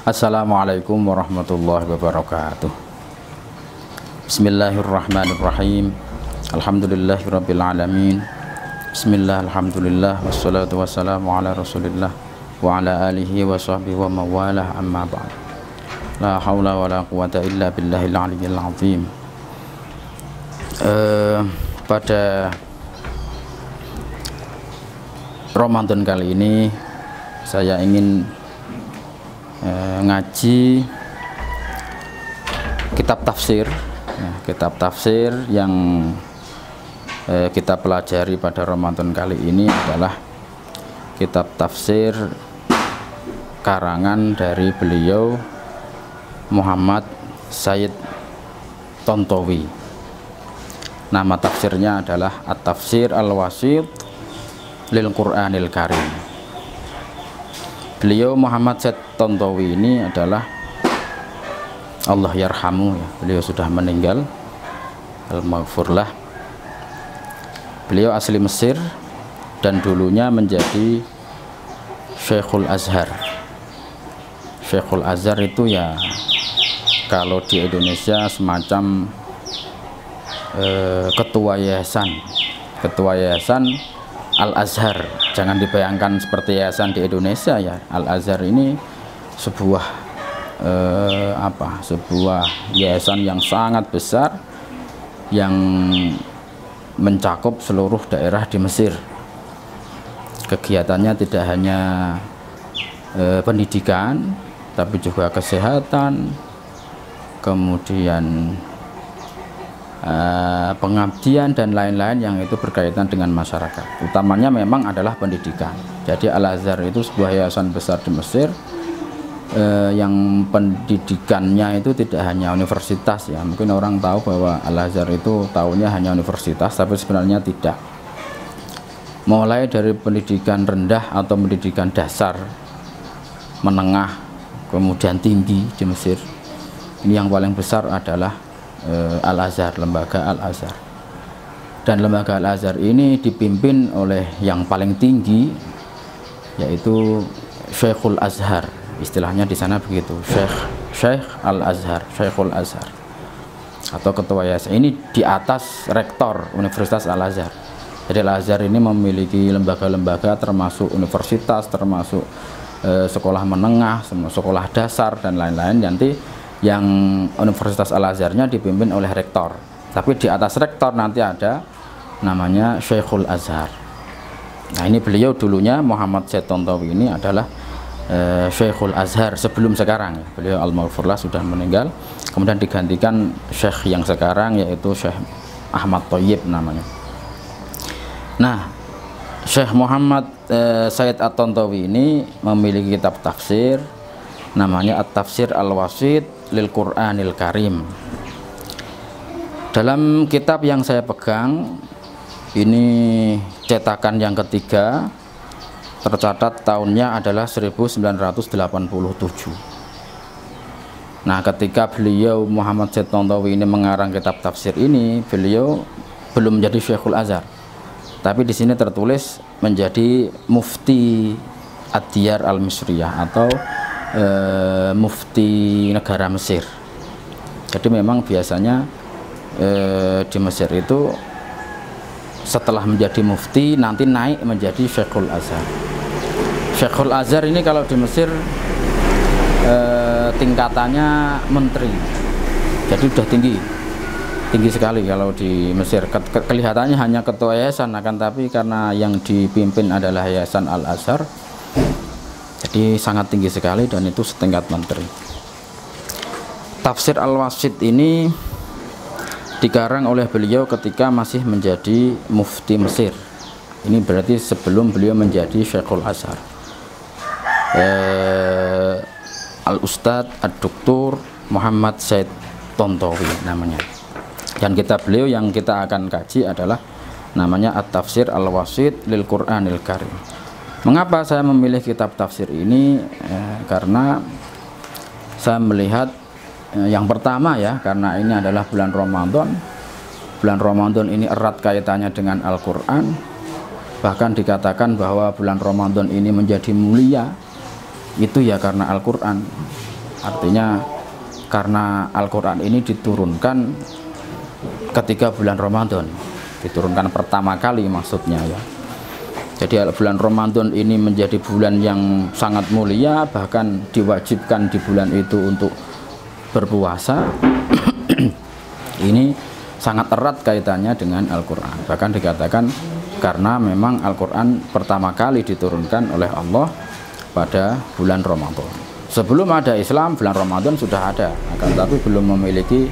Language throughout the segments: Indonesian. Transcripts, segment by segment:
Assalamualaikum warahmatullahi wabarakatuh. Bismillahirrahmanirrahim. Alhamdulillahirabbil alamin. Bismillah, alhamdulillah, wassalatu wassalamu ala rasulillah wa ala alihi wa sahbihi wa mawalah, amma ba'd. La haula wa la quwata illa billahil aliyyil azim. Pada Ramadan kali ini saya ingin ngaji kitab tafsir yang kita pelajari pada Ramadan kali ini adalah kitab tafsir karangan dari beliau Muhammad Sayyid Tontowi. Nama tafsirnya adalah At-Tafsir Al-Wasit lil Qur'anil Karim. Beliau Muhammad Sayyid Tontowi ini adalah Allah yarhamu, ya. Beliau sudah meninggal, al-maghfurlah. Beliau asli Mesir dan dulunya menjadi Syekhul Azhar. Syekhul Azhar itu ya kalau di Indonesia semacam ketua yayasan Al-Azhar. Jangan dibayangkan seperti yayasan di Indonesia, ya. Al-Azhar ini sebuah yayasan yang sangat besar yang mencakup seluruh daerah di Mesir. Kegiatannya tidak hanya pendidikan, tapi juga kesehatan, kemudian pengabdian dan lain-lain yang itu berkaitan dengan masyarakat. Utamanya memang adalah pendidikan. Jadi Al-Azhar itu sebuah yayasan besar di Mesir yang pendidikannya itu tidak hanya universitas, ya. Mungkin orang tahu bahwa Al-Azhar itu tahunya hanya universitas, tapi sebenarnya tidak. Mulai dari pendidikan rendah atau pendidikan dasar, menengah, kemudian tinggi di Mesir. Ini yang paling besar adalah Al-Azhar, lembaga Al-Azhar. Dan lembaga Al-Azhar ini dipimpin oleh yang paling tinggi, yaitu Syekhul Azhar. Istilahnya di sana begitu, Syekh Al-Azhar, Syekhul Azhar, atau ketua yayasan. Ini di atas rektor Universitas Al-Azhar. Jadi Al-Azhar ini memiliki lembaga-lembaga termasuk universitas, termasuk sekolah menengah, sekolah dasar dan lain-lain. Nanti yang Universitas Al-Azharnya dipimpin oleh rektor, tapi di atas rektor nanti ada namanya Syekhul Azhar. Nah, ini beliau dulunya Muhammad Sayyid Tontowi ini adalah Syekhul Azhar sebelum sekarang, ya. Beliau al-maghfurlah sudah meninggal, kemudian digantikan Syekh yang sekarang, yaitu Syekh Ahmad Thayyib namanya. Nah, Syekh Muhammad Sayyid At-Tontowi ini memiliki kitab tafsir namanya At-Tafsir Al-Wasit lil Qur'anil Karim. Dalam kitab yang saya pegang ini cetakan yang ketiga, tercatat tahunnya adalah 1987. Nah, ketika beliau Muhammad Sayyid Tontowi ini mengarang kitab tafsir ini, beliau belum menjadi Syekhul Azhar, tapi di sini tertulis menjadi Mufti Ad-Diyar Al-Misriyah atau Mufti negara Mesir. Jadi memang biasanya di Mesir itu setelah menjadi mufti nanti naik menjadi Syekhul Azhar. Syekhul Azhar ini kalau di Mesir tingkatannya menteri, jadi sudah tinggi sekali kalau di Mesir. Kelihatannya hanya ketua yayasan, akan tapi karena yang dipimpin adalah yayasan Al-Azhar, jadi sangat tinggi sekali dan itu setingkat menteri. Tafsir Al-Wasit ini dikarang oleh beliau ketika masih menjadi mufti Mesir. Ini berarti sebelum beliau menjadi Syekhul Azhar. Al-Ustadz Ad-Doktor Muhammad Sayyid Tontowi namanya. Dan kitab beliau yang kita akan kaji adalah namanya At-Tafsir Al-Wasit lil Qur'anil Karim. Mengapa saya memilih kitab tafsir ini? Karena saya melihat yang pertama, ya, karena ini adalah bulan Ramadan. Bulan Ramadan ini erat kaitannya dengan Al-Quran. Bahkan dikatakan bahwa bulan Ramadan ini menjadi mulia, itu ya karena Al-Quran. Artinya karena Al-Quran ini diturunkan ketika bulan Ramadan, diturunkan pertama kali maksudnya ya. Jadi bulan Ramadan ini menjadi bulan yang sangat mulia, bahkan diwajibkan di bulan itu untuk berpuasa. Ini sangat erat kaitannya dengan Al-Quran. Bahkan dikatakan karena memang Al-Quran pertama kali diturunkan oleh Allah pada bulan Ramadan. Sebelum ada Islam, bulan Ramadan sudah ada, akan tapi belum memiliki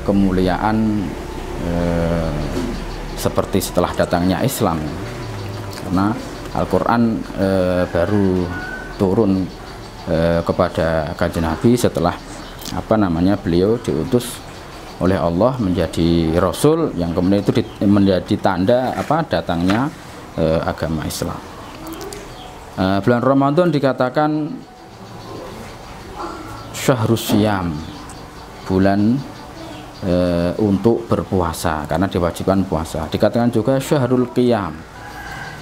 kemuliaan seperti setelah datangnya Islam. Karena Al-Quran baru turun kepada Kanjeng Nabi setelah beliau diutus oleh Allah menjadi Rasul, yang kemudian itu menjadi tanda datangnya agama Islam. Bulan Ramadan dikatakan Syahrus Syam, bulan untuk berpuasa karena diwajibkan puasa. Dikatakan juga Syahrul Qiyam,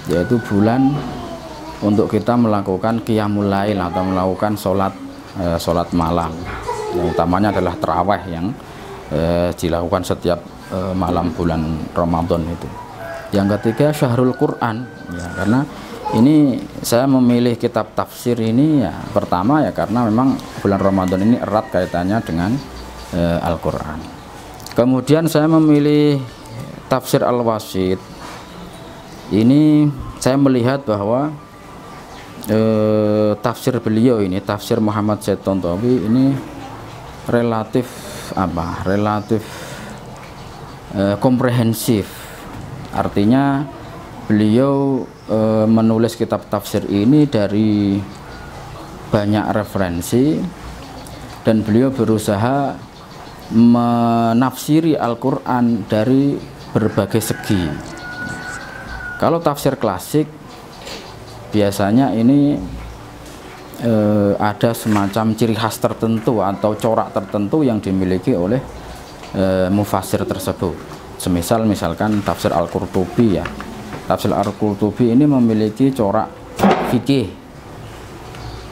yaitu bulan untuk kita melakukan qiyamul lail atau melakukan sholat malam, yang utamanya adalah tarawih yang dilakukan setiap malam bulan Ramadan itu. Yang ketiga Syahrul Quran, ya, karena ini saya memilih kitab tafsir ini ya pertama ya karena memang bulan Ramadan ini erat kaitannya dengan Al-Quran. Kemudian saya memilih tafsir Al-Wasit. Ini saya melihat bahwa tafsir beliau ini, tafsir Muhammad Said Tontowi ini relatif komprehensif. Artinya beliau menulis kitab tafsir ini dari banyak referensi dan beliau berusaha menafsiri Al-Quran dari berbagai segi. Kalau tafsir klasik biasanya ini ada semacam ciri khas tertentu atau corak tertentu yang dimiliki oleh mufassir tersebut. Misalkan tafsir Al-Qurtubi ya. Tafsir Al-Qurtubi ini memiliki corak fikih.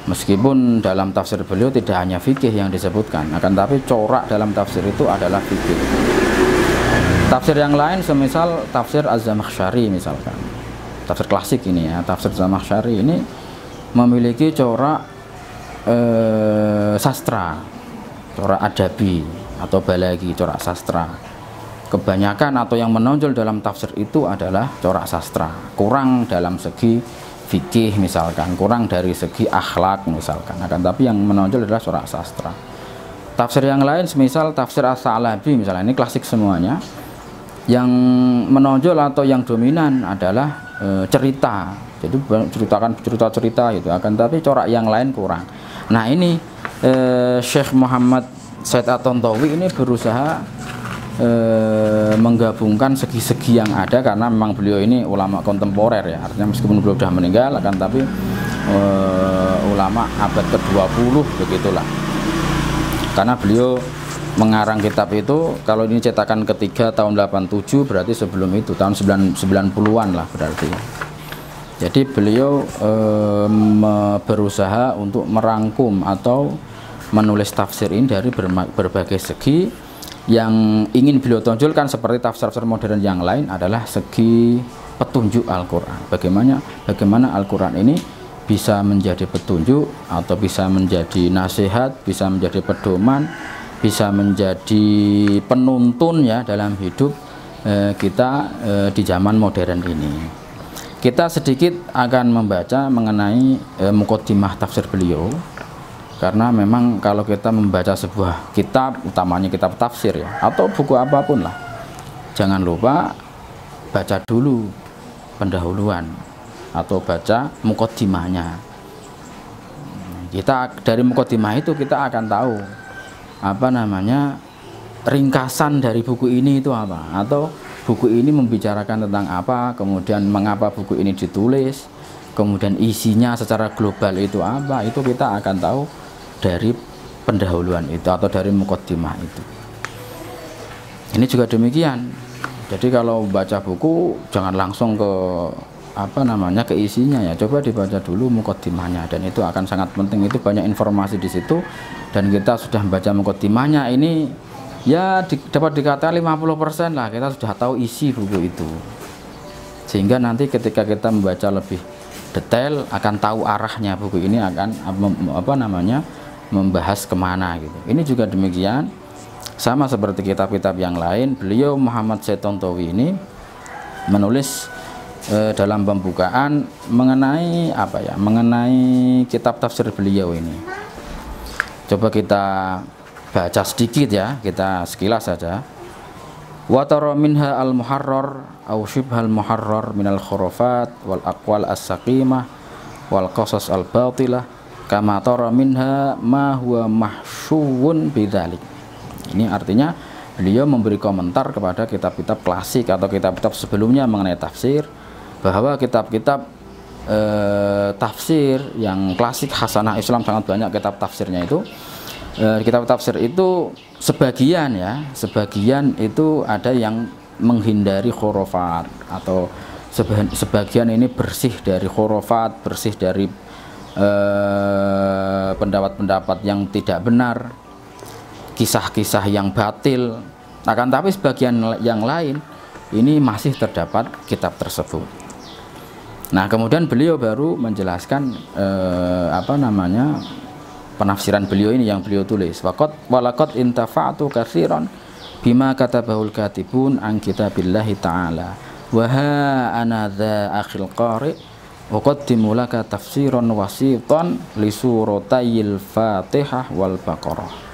Meskipun dalam tafsir beliau tidak hanya fikih yang disebutkan, akan tapi corak dalam tafsir itu adalah fikih. Tafsir yang lain semisal tafsir Az-Zamakhsyari misalkan. Tafsir klasik ini ya, tafsir Zamakhsyari ini memiliki corak sastra, corak adabi atau balagi, corak sastra. Kebanyakan atau yang menonjol dalam tafsir itu adalah corak sastra, kurang dalam segi fikih misalkan, kurang dari segi akhlak misalkan, akan tapi yang menonjol adalah corak sastra. Tafsir yang lain semisal tafsir As-Sa'labi misalnya, ini klasik semuanya, yang menonjol atau yang dominan adalah cerita, jadi ceritakan cerita-cerita gitu, akan tapi corak yang lain kurang. Nah ini Syekh Muhammad Said At-Tontowi ini berusaha menggabungkan segi-segi yang ada, karena memang beliau ini ulama kontemporer ya, artinya meskipun beliau sudah meninggal akan tapi ulama abad ke-20 begitulah, karena beliau mengarang kitab itu, kalau ini cetakan ketiga tahun 87 berarti sebelum itu tahun 90-an lah berarti. Jadi beliau berusaha untuk merangkum atau menulis tafsir ini dari berbagai segi. Yang ingin beliau tonjolkan seperti tafsir-tafsir modern yang lain adalah segi petunjuk Al-Quran. Bagaimana Al-Quran ini bisa menjadi petunjuk atau bisa menjadi nasihat, bisa menjadi pedoman, bisa menjadi penuntun ya dalam hidup kita di zaman modern ini. Kita sedikit akan membaca mengenai muqaddimah tafsir beliau. Karena memang kalau kita membaca sebuah kitab, utamanya kitab tafsir ya, atau buku apapun lah, jangan lupa baca dulu pendahuluan atau baca muqaddimahnya. Kita dari muqaddimah itu kita akan tahu ringkasan dari buku ini itu apa, atau buku ini membicarakan tentang apa, kemudian mengapa buku ini ditulis, kemudian isinya secara global itu apa, itu kita akan tahu dari pendahuluan itu atau dari muqaddimah itu. Ini juga demikian. Jadi kalau baca buku jangan langsung ke apa namanya keisinya ya, coba dibaca dulu mukaddimahnya, dan itu akan sangat penting. Itu banyak informasi di situ, dan kita sudah membaca mukaddimahnya ini ya dapat dikatakan 50% lah kita sudah tahu isi buku itu, sehingga nanti ketika kita membaca lebih detail akan tahu arahnya buku ini akan apa namanya membahas kemana gitu. Ini juga demikian, sama seperti kitab-kitab yang lain. Beliau Muhammad Said Tontowi ini menulis dalam pembukaan mengenai apa ya, mengenai kitab tafsir beliau ini. Coba kita baca sedikit ya, kita sekilas saja. Wa tara minha al-muharrar aw syibhal muharrar minal khurafat wal aqwal as-saqimah wal qasas al-batilah kama tara minha ma huwa mahsyuun bidzalik. Ini artinya beliau memberi komentar kepada kitab-kitab klasik atau kitab-kitab sebelumnya mengenai tafsir, bahwa kitab-kitab tafsir yang klasik Hasanah Islam sangat banyak kitab tafsirnya itu. Kitab tafsir itu sebagian ya, sebagian itu ada yang menghindari khurafat, atau sebagian ini bersih dari khurafat, bersih dari pendapat-pendapat yang tidak benar, kisah-kisah yang batil. Akan tapi sebagian yang lain ini masih terdapat kitab tersebut. Nah, kemudian beliau baru menjelaskan apa namanya penafsiran beliau ini yang beliau tulis. Walaqad intafa'tu katsiran bima katabahul katibun an kitabillahi ta'ala wa ha ana dza akhil qari uqaddimu laka tafsiran wasitan li suratayil Fatihah wal Baqarah.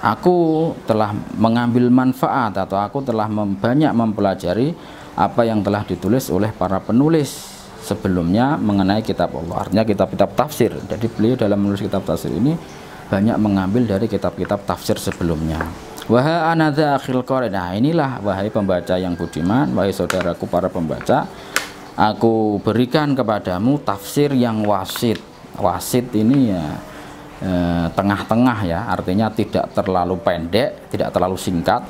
Aku telah mengambil manfaat, atau aku telah banyak mempelajari apa yang telah ditulis oleh para penulis sebelumnya mengenai kitab Allah, artinya kitab-kitab tafsir. Jadi beliau dalam menulis kitab tafsir ini banyak mengambil dari kitab-kitab tafsir sebelumnya. Wahai anadza akhil qari, nah inilah wahai pembaca yang budiman, wahai saudaraku para pembaca, aku berikan kepadamu tafsir yang wasit. Wasit ini ya tengah-tengah ya, artinya tidak terlalu pendek, tidak terlalu singkat,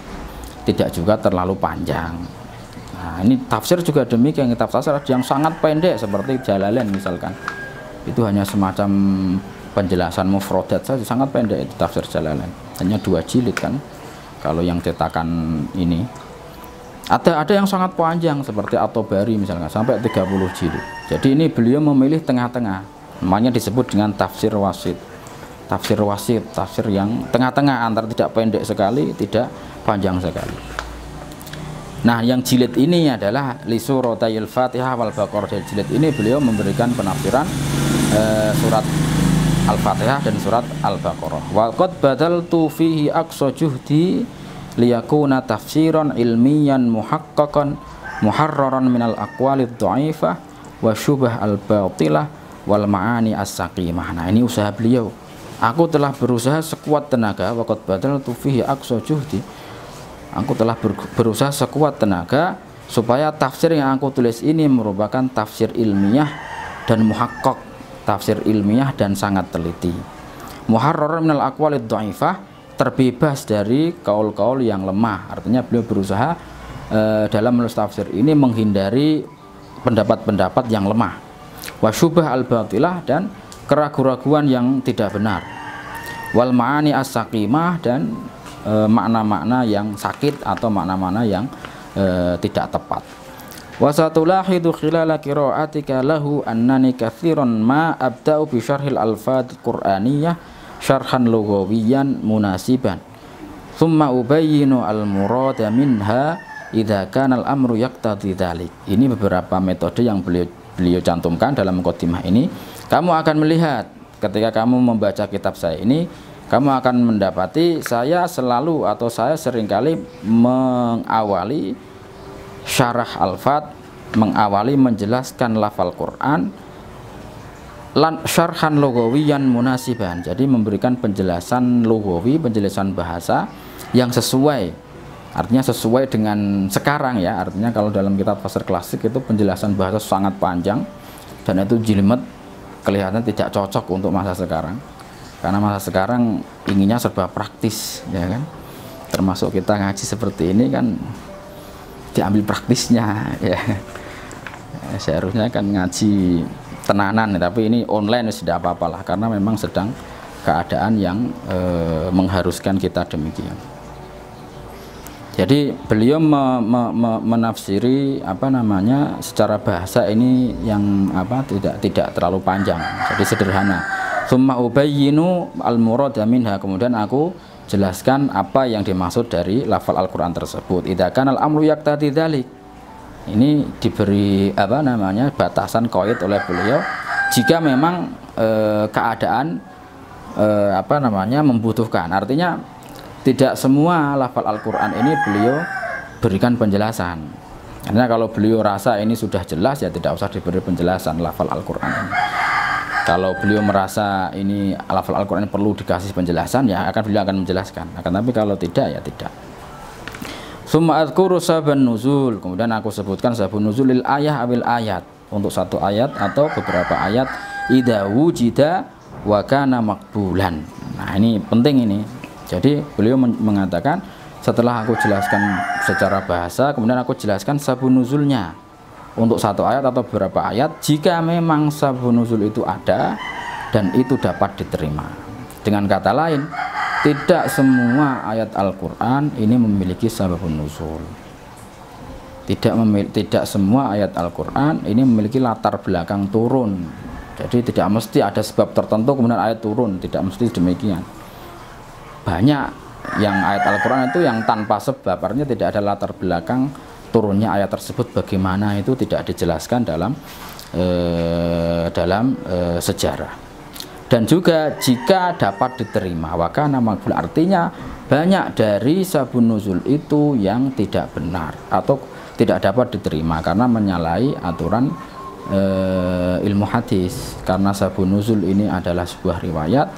tidak juga terlalu panjang. Nah, ini tafsir juga demikian, kitab tafsir yang sangat pendek seperti Jalalain misalkan, itu hanya semacam penjelasan mufradat saja, sangat pendek itu tafsir Jalalain, hanya 2 jilid kan kalau yang cetakan ini. Ada yang sangat panjang seperti At-Tabari misalkan sampai 30 jilid. Jadi ini beliau memilih tengah-tengah, namanya disebut dengan tafsir wasit. Tafsir wasit, tafsir yang tengah-tengah antara tidak pendek sekali, tidak panjang sekali. Nah, yang jilid ini adalah li suratayil Fatihah wal Baqarah. Dari jilid ini beliau memberikan penafsiran surat Al-Fatihah dan surat Al-Baqarah. Wa qad badaltu fihi aqsa juhdi liyakuna tafsiran ilmiyan muhaqqaqan muharraran minal aqwalid dha'ifah wa syubah al-batilah wal ma'ani as-saqimah. Nah, ini usaha beliau. Aku telah berusaha sekuat tenaga, wa qad badaltu fihi aqsa juhdi, aku telah berusaha sekuat tenaga supaya tafsir yang aku tulis ini merupakan tafsir ilmiah dan muhaqqaq, tafsir ilmiah dan sangat teliti. Muharrar minal aqwalid dhaifah, terbebas dari kaul-kaul yang lemah. Artinya beliau berusaha dalam menulis tafsir ini menghindari pendapat-pendapat yang lemah. Wa syubah al-batilah, dan keraguan-raguan yang tidak benar. Wal ma'ani as-saqimah, dan makna-makna yang sakit atau makna-makna yang tidak tepat. Wa satulahidu khilala qira'atika lahu annani katsiran ma abda'u bi syarhil alfadz qur'aniyah syarhan lughawiyan munasiban thumma ubayyinu al-murada minha idza kana al-amru yaqtadi dzalik. Ini beberapa metode yang beliau cantumkan dalam mukadimah ini. Kamu akan melihat ketika kamu membaca kitab saya ini, kamu akan mendapati saya selalu atau saya seringkali mengawali syarah al-fat, mengawali menjelaskan lafal Quran syarhan lughawiyan munasiban, jadi memberikan penjelasan lughawi, penjelasan bahasa yang sesuai, artinya sesuai dengan sekarang ya. Artinya kalau dalam kitab tafsir klasik itu penjelasan bahasa sangat panjang dan itu jelimet, kelihatan tidak cocok untuk masa sekarang. Karena masa sekarang inginnya serba praktis, ya kan? Termasuk kita ngaji seperti ini kan diambil praktisnya, ya. Seharusnya kan ngaji tenanan, tapi ini online sudah apa-apalah karena memang sedang keadaan yang mengharuskan kita demikian. Jadi beliau menafsiri secara bahasa ini yang tidak terlalu panjang, jadi sederhana. Summa ubayyinu al-murad minha, kemudian aku jelaskan apa yang dimaksud dari lafal Al-Qur'an tersebut. Idza kana al-amru yaqtadi dzalik. Ini diberi batasan qaid oleh beliau jika memang keadaan membutuhkan. Artinya tidak semua lafal Al-Qur'an ini beliau berikan penjelasan. Karena kalau beliau rasa ini sudah jelas, ya tidak usah diberi penjelasan lafal Al-Qur'an ini. Kalau beliau merasa ini lafal Al-Qur'an perlu dikasih penjelasan, ya beliau akan menjelaskan. Tapi kalau tidak, ya tidak. Summa adzkuru sababun nuzul, kemudian aku sebutkan sababun nuzul lil ayah awil ayat, untuk satu ayat atau beberapa ayat, idza wujida wa kana maqbulan. Nah, ini penting ini. Jadi beliau mengatakan setelah aku jelaskan secara bahasa, kemudian aku jelaskan sababun nuzulnya untuk satu ayat atau beberapa ayat jika memang sababun nuzul itu ada dan itu dapat diterima. Dengan kata lain, tidak semua ayat Al-Qur'an ini memiliki sababun nuzul. Tidak semua ayat Al-Qur'an ini memiliki latar belakang turun. Jadi tidak mesti ada sebab tertentu kemudian ayat turun, tidak mesti demikian. Banyak yang ayat Al-Qur'an itu yang tanpa sebab, artinya tidak ada latar belakang turunnya ayat tersebut bagaimana, itu tidak dijelaskan dalam sejarah. Dan juga jika dapat diterima, wakana maqbul, artinya banyak dari sababun nuzul itu yang tidak benar atau tidak dapat diterima karena menyalahi aturan ilmu hadis. Karena sababun nuzul ini adalah sebuah riwayat,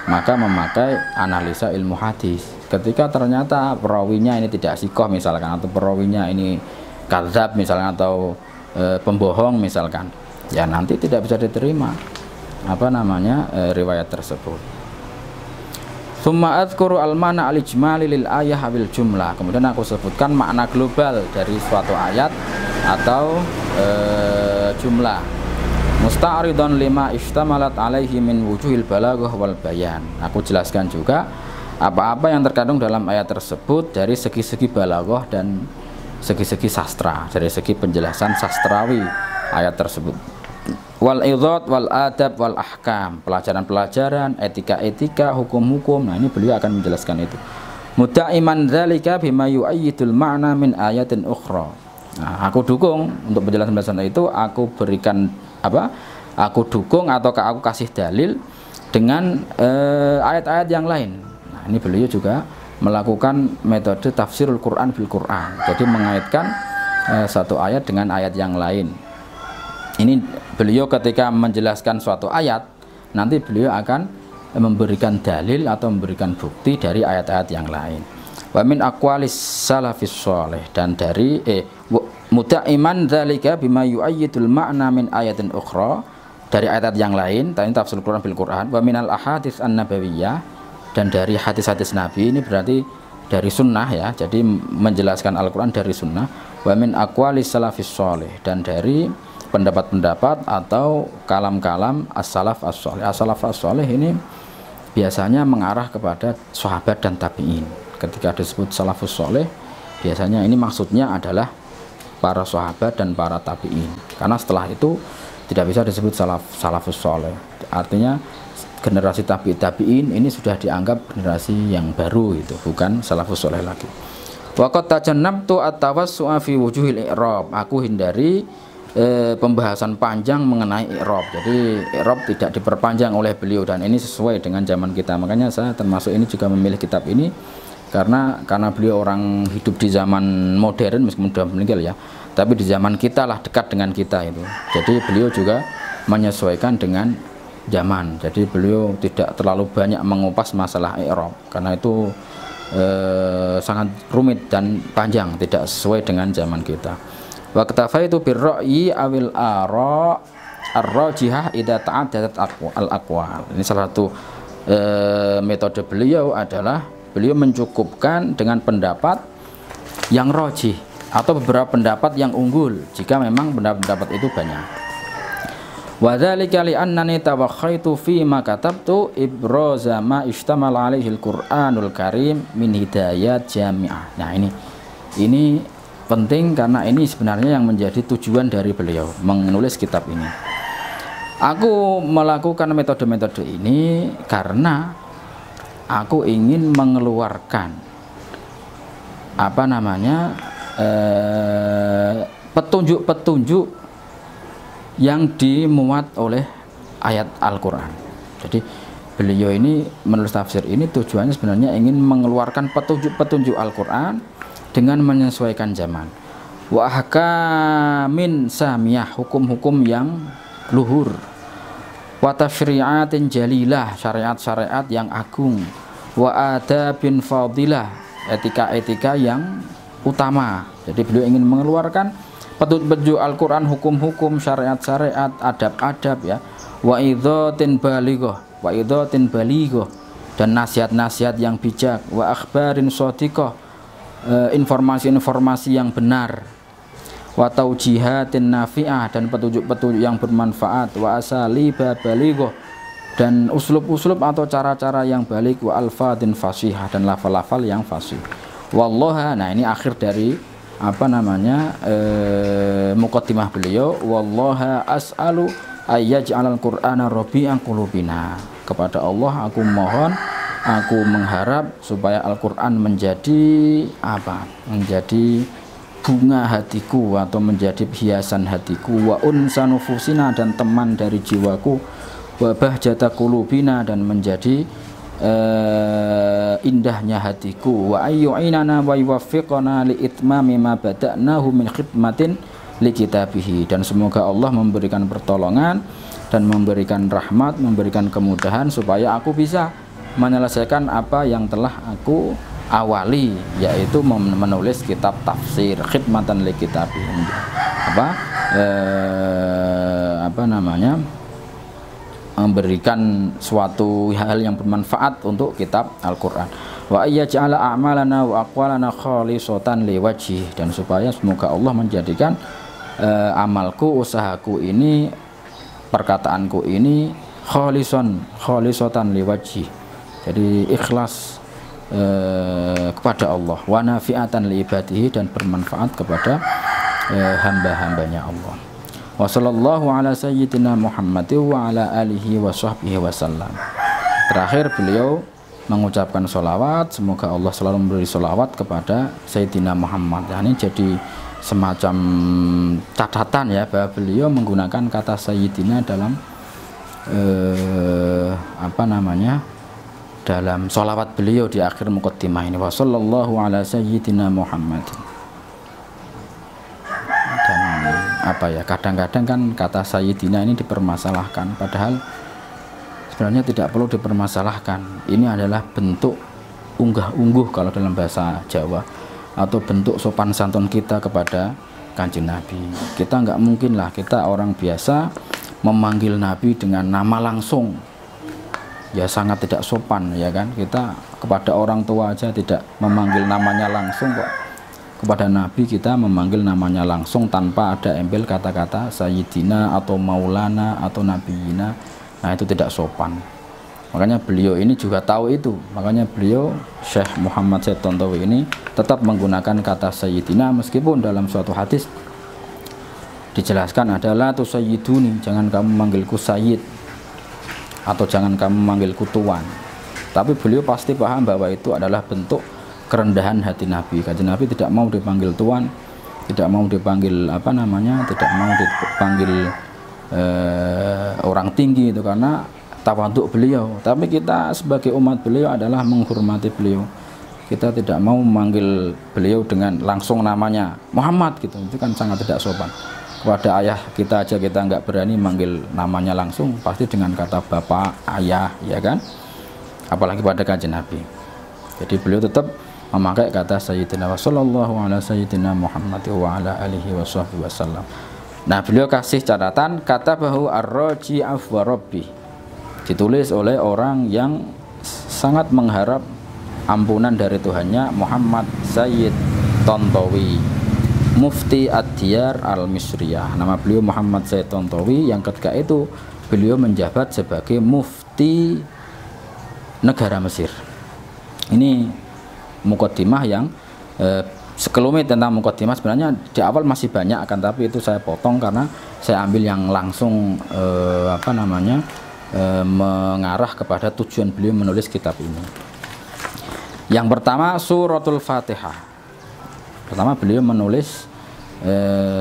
maka memakai analisa ilmu hadis. Ketika ternyata perawinya ini tidak sikoh misalkan, atau perawinya ini kadzab misalkan, atau pembohong misalkan, ya nanti tidak bisa diterima riwayat tersebut. Summa adzkuru al-mana al-ijmali lil ayah awil jumlah, kemudian aku sebutkan makna global dari suatu ayat atau jumlah, musta'ridun lima ishtamalat alaihi min wujuhil balaghah wal bayan. Aku jelaskan juga apa-apa yang terkandung dalam ayat tersebut dari segi-segi balaghah dan segi-segi sastra, dari segi penjelasan sastrawi ayat tersebut. Wal idhat wal adab wal ahkam, pelajaran-pelajaran, etika-etika, hukum-hukum. Nah, ini beliau akan menjelaskan itu. Mudda'iman dzalika bima yu'ayyidul ma'na min ayatin ukhra. Nah, aku dukung untuk penjelasan-penjelasan itu, aku berikan aku dukung atau aku kasih dalil dengan ayat-ayat yang lain. Nah, ini beliau juga melakukan metode tafsirul Quran bil Quran. Jadi mengaitkan satu ayat dengan ayat yang lain. Ini beliau ketika menjelaskan suatu ayat, nanti beliau akan memberikan dalil atau memberikan bukti dari ayat-ayat yang lain. Wa min aqwalis salafis shalih, dan dari mudda'iman dzalika bima yu'ayyidul ma'na min ayatin ukhra, dari ayat yang lain, tadi tafsir Quran bil Quran. Wa minal ahadits an-nabawiyyah, dan dari hadis-hadis Nabi, ini berarti dari sunnah ya, jadi menjelaskan Al-Quran dari sunnah. Wa min aqwalis salafis shalih, dan dari pendapat-pendapat atau kalam-kalam as-salaf as-shalih. As-salaf as-shalih ini biasanya mengarah kepada sahabat dan tabi'in. Ketika disebut salafus shalih, biasanya ini maksudnya adalah para sahabat dan para tabi'in. Karena setelah itu tidak bisa disebut salafus shalih. Artinya generasi tabi'in ini sudah dianggap generasi yang baru, itu bukan salafus shalih lagi. Waqad tajannabtu at-tawassu'a fi wujuhil i'rab. Aku hindari pembahasan panjang mengenai i'rab. Jadi i'rab tidak diperpanjang oleh beliau, dan ini sesuai dengan zaman kita. Makanya saya termasuk ini juga memilih kitab ini karena beliau orang hidup di zaman modern, meskipun sudah meninggal ya, tapi di zaman kita lah, dekat dengan kita itu. Jadi beliau juga menyesuaikan dengan zaman. Jadi beliau tidak terlalu banyak mengupas masalah i'rab karena itu sangat rumit dan panjang, tidak sesuai dengan zaman kita. Wa katafaitu birra'yi awil ara ar-rajihah idza ta'addadat al-aqwal. Ini salah satu metode beliau adalah beliau mencukupkan dengan pendapat yang rajih. atau beberapa pendapat yang unggul jika memang pendapat itu banyak. Wa dzalika li annani tawakhaitu fi ma katabtu ibraza ma ishtamal alaihi al-Qur'anul Karim min hidayat jami'ah. Nah, ini penting karena ini sebenarnya yang menjadi tujuan dari beliau menulis kitab ini. Aku melakukan metode-metode ini karena aku ingin mengeluarkan petunjuk-petunjuk yang dimuat oleh ayat Al-Quran. Jadi beliau ini menulis tafsir ini tujuannya sebenarnya ingin mengeluarkan petunjuk-petunjuk Al-Quran dengan menyesuaikan zaman. Wa ahkamin samiyah, hukum-hukum yang luhur. Wa tashri'atin jalilah, syariat-syariat yang agung. Wa adabin fadilah, etika-etika yang utama. Jadi beliau ingin mengeluarkan petunjuk Al-Quran, hukum-hukum, syariat-syariat, adab-adab ya. Wa idhatin balighah, dan nasihat-nasihat yang bijak. Wa akhbarin shadiqah, informasi-informasi yang benar. Wa taujihatin nafi'ah, dan petunjuk-petunjuk yang bermanfaat. Wa asaliba balighah, dan uslub-uslub atau cara-cara yang balik. Wa alfadin fasihah, dan lafal-lafal yang fasih. Wallaha, nah ini akhir dari muqaddimah beliau. Wallaha as'alu ayyaj'alal qur'ana rabi'a qulubina. Kepada Allah aku mohon, aku mengharap supaya Al-Qur'an menjadi menjadi bunga hatiku atau menjadi hiasan hatiku. Wa unsa nufusina, dan teman dari jiwaku. Wa bahjata qulubina, dan menjadi indahnya hatiku. Wa ayyu'inana wa yuwaffiqana li itmami ma bada'nahu min khidmatin li kitabihi, dan semoga Allah memberikan pertolongan dan memberikan rahmat, memberikan kemudahan supaya aku bisa menyelesaikan apa yang telah aku awali, yaitu menulis kitab tafsir khidmatan li kitabihi. Memberikan suatu hal yang bermanfaat untuk kitab Al-Quran. Wa ayyaj'ala a'malana wa aqwalana khalisatan liwajhi, dan supaya semoga Allah menjadikan amalku, usahaku ini, perkataanku ini khalisatan liwajhi, jadi ikhlas kepada Allah. Wa nafi'atan li ibadihi, dan bermanfaat kepada hamba-hambanya Allah. Wa sallallahu ala sayyidina Muhammad wa ala alihi wa sahbihi wasallam. Terakhir beliau mengucapkan sholawat, semoga Allah selalu memberi sholawat kepada Sayyidina Muhammad. Nah, ini jadi semacam catatan ya, bahwa beliau menggunakan kata Sayyidina dalam dalam sholawat beliau di akhir muqaddimah ini. Wa sallallahu ala sayyidina Muhammad. Kadang-kadang kan kata Sayyidina ini dipermasalahkan, padahal sebenarnya tidak perlu dipermasalahkan. Ini adalah bentuk unggah-ungguh kalau dalam bahasa Jawa, atau bentuk sopan santun kita kepada Kanjeng Nabi. Kita nggak mungkin lah, kita orang biasa memanggil Nabi dengan nama langsung, ya sangat tidak sopan ya kan. Kita kepada orang tua aja tidak memanggil namanya langsung kok. Kepada Nabi kita memanggil namanya langsung tanpa ada embel kata-kata Sayyidina atau Maulana atau Nabiyina. Nah, itu tidak sopan. Makanya beliau ini juga tahu itu. Makanya beliau Syekh Muhammad Said Tontowi ini tetap menggunakan kata Sayyidina, meskipun dalam suatu hadis dijelaskan adalah tu Sayyiduni, jangan kamu manggilku Sayyid, atau jangan kamu manggilku Tuan. Tapi beliau pasti paham bahwa itu adalah bentuk kerendahan hati Nabi. Kanjeng Nabi tidak mau dipanggil Tuan, tidak mau dipanggil tidak mau dipanggil orang tinggi, itu karena tawaduk beliau. Tapi kita sebagai umat beliau adalah menghormati beliau. Kita tidak mau memanggil beliau dengan langsung namanya Muhammad gitu, itu kan sangat tidak sopan. Kepada ayah kita aja kita nggak berani manggil namanya langsung, pasti dengan kata bapak, ayah, ya kan, apalagi pada Kanjeng Nabi. Jadi beliau tetap memakai kata Sayyidina wa sallallahu ala Sayyidina Muhammad wa ala alihi wa sahbihi wasallam. Nah, beliau kasih catatan kata bahwa ar-raji afwa rabbi, ditulis oleh orang yang sangat mengharap ampunan dari Tuhannya, Muhammad Sayyid Tontowi. Mufti Ad-Diyar Al-Misriyah. Nama beliau Muhammad Zaid Tontowi. Yang ketika itu beliau menjabat sebagai mufti negara Mesir. Ini mukaddimah yang sekelumit tentang mukaddimah. Sebenarnya di awal masih banyak, akan tapi itu saya potong karena saya ambil yang langsung mengarah kepada tujuan beliau menulis kitab ini. Yang pertama suratul Fatihah. Pertama beliau menulis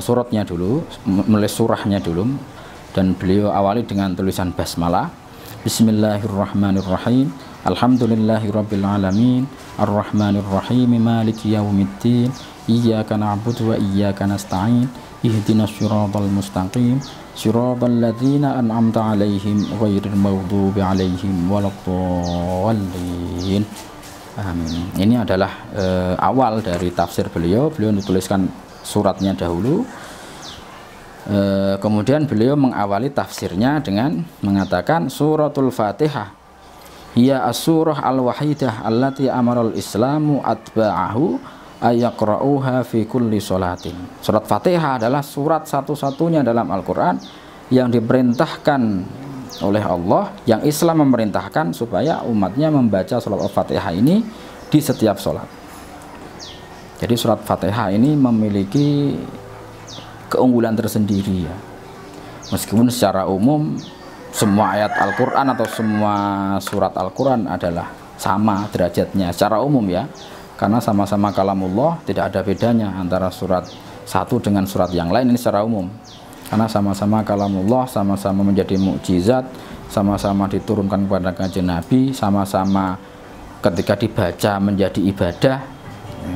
suratnya dulu, menulis surahnya dulu, dan beliau awali dengan tulisan basmalah. Bismillahirrahmanirrahim. Alhamdulillahirabbil alamin. Arrahmanir rahim. Maliki yaumiddin. Iyyaka na'budu wa iyyaka nasta'in. Ihdinas siratal mustaqim. Siratal ladzina an'amta 'alaihim ghairil maghdubi 'alaihim waladdallin. Amin. Ini adalah awal dari tafsir beliau. Beliau menuliskan suratnya dahulu. Kemudian beliau mengawali tafsirnya dengan mengatakan suratul Fatihah hiya as-surah al-wahidah allati amaral islamu atba'ahu ayaqra'uha fi kulli sholatin. Surat Fatihah adalah surat satu-satunya dalam Al-Quran yang diperintahkan oleh Allah, yang Islam memerintahkan supaya umatnya membaca surat Al-Fatihah ini di setiap sholat. Jadi surat Fatihah ini memiliki keunggulan tersendiri ya. Meskipun secara umum semua ayat Al-Quran atau semua surat Al-Quran adalah sama derajatnya secara umum ya, karena sama-sama kalamullah, tidak ada bedanya antara surat satu dengan surat yang lain ini secara umum, karena sama-sama kalamullah, sama-sama menjadi mukjizat, sama-sama diturunkan kepada kanjeng Nabi, sama-sama ketika dibaca menjadi ibadah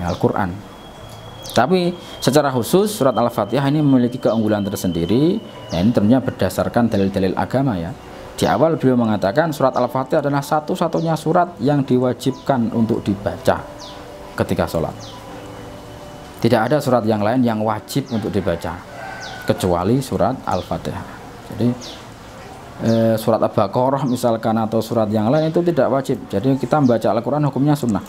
Al-Quran. Tapi secara khusus surat Al-Fatihah ini memiliki keunggulan tersendiri. Ya, ini tentunya berdasarkan dalil-dalil agama ya. Di awal beliau mengatakan surat Al-Fatihah adalah satu-satunya surat yang diwajibkan untuk dibaca ketika sholat. Tidak ada surat yang lain yang wajib untuk dibaca kecuali surat Al-Fatihah. Jadi surat Al-Baqarah misalkan atau surat yang lain itu tidak wajib. Jadi kita membaca Al-Quran hukumnya sunnah.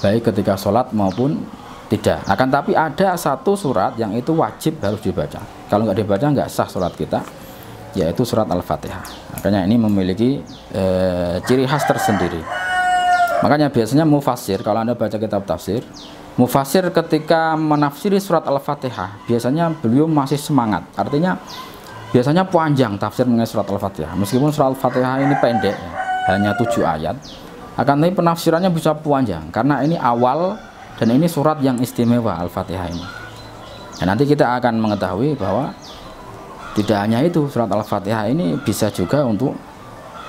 Baik ketika sholat maupun tidak. Akan tapi ada satu surat yang itu wajib harus dibaca. Kalau nggak dibaca nggak sah sholat kita, yaitu surat Al-Fatihah. Makanya ini memiliki ciri khas tersendiri. Makanya biasanya mufassir, kalau Anda baca kitab tafsir, mufassir ketika menafsiri surat Al-Fatihah biasanya beliau masih semangat. Artinya biasanya panjang tafsir mengenai surat Al-Fatihah. Meskipun surat Al-Fatihah ini pendek ya, hanya 7 ayat, akan tapi penafsirannya bisa panjang karena ini awal dan ini surat yang istimewa Al-Fatihah ini. Dan nanti kita akan mengetahui bahwa tidak hanya itu, surat Al-Fatihah ini bisa juga untuk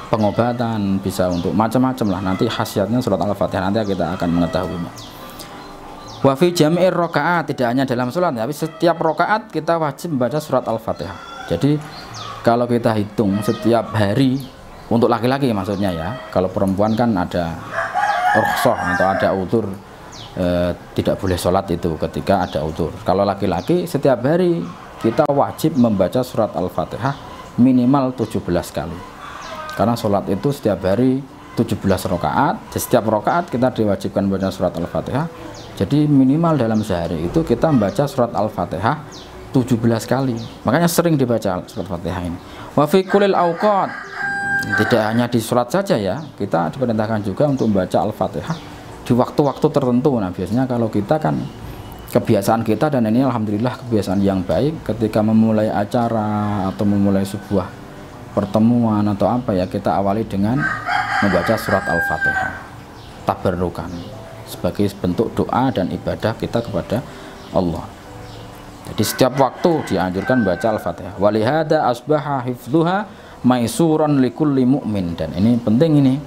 pengobatan, bisa untuk macam-macam lah. Nanti khasiatnya surat Al-Fatihah nanti kita akan mengetahuinya. Wa fi jami'ir rakaat, tidak hanya dalam sholat, tapi setiap rakaat kita wajib membaca surat Al-Fatihah. Jadi kalau kita hitung setiap hari, untuk laki-laki maksudnya ya, kalau perempuan kan ada rukhsah atau ada udzur, tidak boleh sholat itu ketika ada udzur. Kalau laki-laki setiap hari kita wajib membaca surat Al-Fatihah minimal 17 kali, karena sholat itu setiap hari 17 rakaat. Di setiap rakaat kita diwajibkan membaca surat Al-Fatihah. Jadi minimal dalam sehari itu kita membaca surat Al-Fatihah 17 kali. Makanya sering dibaca surat Al-Fatihah ini. Wa fi kulil awqat, tidak hanya di sholat saja ya, kita diperintahkan juga untuk membaca Al-Fatihah di waktu-waktu tertentu. Nah biasanya kalau kita kan kebiasaan kita, dan ini alhamdulillah kebiasaan yang baik, ketika memulai acara atau memulai sebuah pertemuan atau apa ya, kita awali dengan membaca surat Al-Fatihah, tabarrukan, sebagai bentuk doa dan ibadah kita kepada Allah. Jadi setiap waktu dianjurkan membaca Al-Fatihah. Walihada asbaha hifdzuha maisuran likulli mu'min. Dan ini penting ini.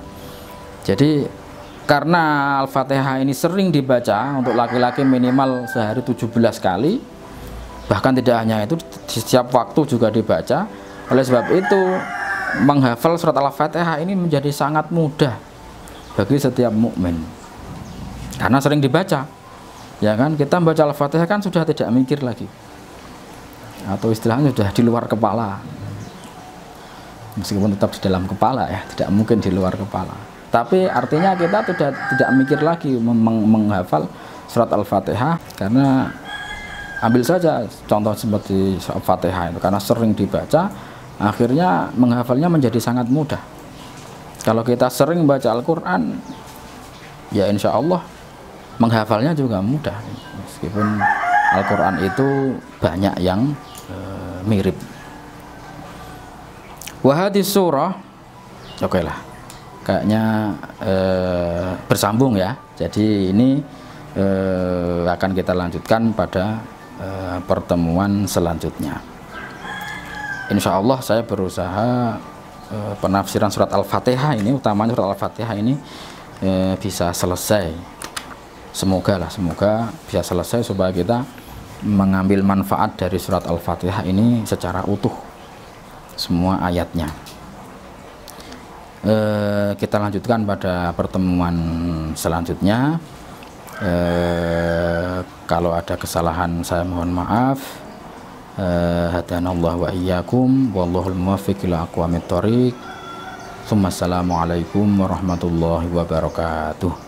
Jadi karena Al-Fatihah ini sering dibaca untuk laki-laki minimal sehari 17 kali, bahkan tidak hanya itu, di setiap waktu juga dibaca. Oleh sebab itu menghafal surat Al-Fatihah ini menjadi sangat mudah bagi setiap mukmin karena sering dibaca. Ya kan, kita membaca Al-Fatihah kan sudah tidak mikir lagi, atau istilahnya sudah di luar kepala. Meskipun tetap di dalam kepala ya, tidak mungkin di luar kepala. Tapi artinya kita sudah tidak mikir lagi menghafal surat Al-Fatihah, karena ambil saja contoh seperti surat Al-Fatihah itu, karena sering dibaca akhirnya menghafalnya menjadi sangat mudah. Kalau kita sering baca Al-Quran, ya insya Allah menghafalnya juga mudah, meskipun Al-Quran itu banyak yang mirip. Wahadis surah, oke lah, kayaknya bersambung ya. Jadi ini akan kita lanjutkan pada pertemuan selanjutnya. Insya Allah saya berusaha penafsiran surat Al-Fatihah ini, utamanya surat Al-Fatihah ini bisa selesai. Semoga bisa selesai supaya kita mengambil manfaat dari surat Al-Fatihah ini secara utuh semua ayatnya. Kita lanjutkan pada pertemuan selanjutnya. Kalau ada kesalahan saya mohon maaf. Hadanallahu wa iyyakum wallahul muwaffiq ila aqwamit thoriq. Assalamualaikum warahmatullahi wabarakatuh.